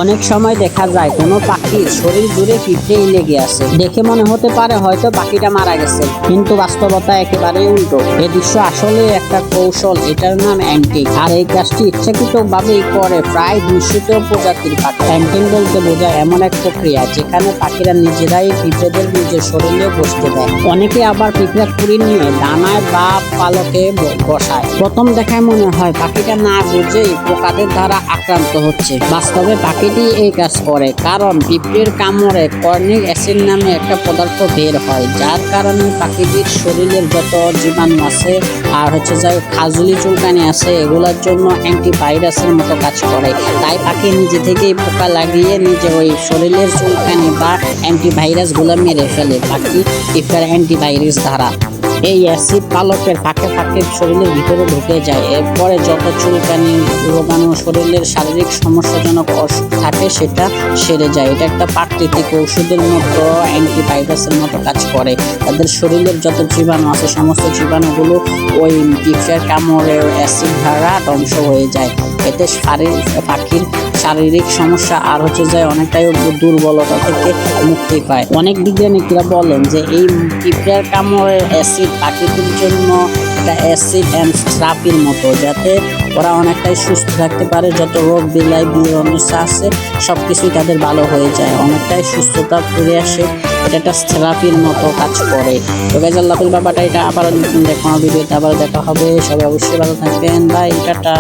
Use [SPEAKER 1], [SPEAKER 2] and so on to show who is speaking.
[SPEAKER 1] অনেক সময় দেখা যায় কোনো পাখির শরীর জুড়ে পিঁপড়েই লেগে আছে। দেখে মনে হতে পারে হয়তো পাখিটা মারা গেছে, কিন্তু বাস্তবতা একেবারে উল্টো। এই দৃশ্য আসলে একটা কৌশল, এটার নাম অ্যান্টিং। আর এই কাজটি ইচ্ছাকৃত ভাবেই করে প্রায় 200 প্রজাতির পাখি। অ্যান্টিং বলতে বোঝায় এমন এক প্রক্রিয়া যেখানে পাখিরা নিজেরাই পিঁপড়েদের নিজের শরীরে বসতে দেয়। অনেকে আবার পিঁপড়া কুড়ি নিয়ে ডানায় বা পালকে বসায়। প্রথম দেখায় মনে হয় পাখিটা না বুঝেই পোকাদের দ্বারা আক্রান্ত হচ্ছে। বাস্তবে পাখিটি এই কাজ করে কারণ পিঁপড়ের কামড়ে কর্নিক অ্যাসিড নামে একটা পদার্থ বের হয়, যার কারণে পাখিটির শরীরের যত জীবাণু আছে আর যে খাজুলি চুলকানি আছে এগুলোর জন্য অ্যান্টিভাইরাসের মতো কাজ করে। তাই পাখি নিজে থেকেই পোকা লাগিয়ে নিজে ওই শরীরের চুলকানি বা অ্যান্টিভাইরাস গুলো মেরে ফেলে পাখি পিঁপড়ার অ্যান্টিভাইরাস দ্বারা। এই অ্যাসিড পালকের ফাঁকে ফাঁকে শরীরের ভিতরে ঢুকে যায়। এরপরে যত চুলকানি রোগাণু শরীরের শারীরিক সমস্যাজনক অসুখ থাকে সেটা সেরে যায়। এটা একটা প্রাকৃতিক ঔষধের মতো, অ্যান্টিভাইরাসের মতো কাজ করে। তাদের শরীরের যত জীবাণু আছে সমস্ত জীবাণুগুলো ওই পিঁপড়ার কামড়ে অ্যাসিড দ্বারা ধ্বংস হয়ে যায়। এতে পাখির শারীরিক সমস্যা আর অনেকটাই দুর্বলতা থেকে মুক্তি পায়। অনেক বিজ্ঞানীরা বলেন যে এই পিঁপড়ার কামড়ের অ্যাসিড পাখিদের জন্য একটা অ্যাসিড অ্যান্ড থেরাপির মতো, যাতে ওরা অনেকটাই সুস্থ থাকতে পারে। যত রোগ বিলাই সমস্যা আছে সবকিছুই তাদের ভালো হয়ে যায়, অনেকটাই সুস্থতা ফিরে আসে। এটা একটা থেরাপির মতো কাজ করে। তো গাইজ আল্লাহ হাফেজ, বাবাটা এটা আবার নতুন কোনো ভিডিওতে আবার দেখা হবে। সবাই অবশ্যই ভালো থাকবেন। Bye, tata.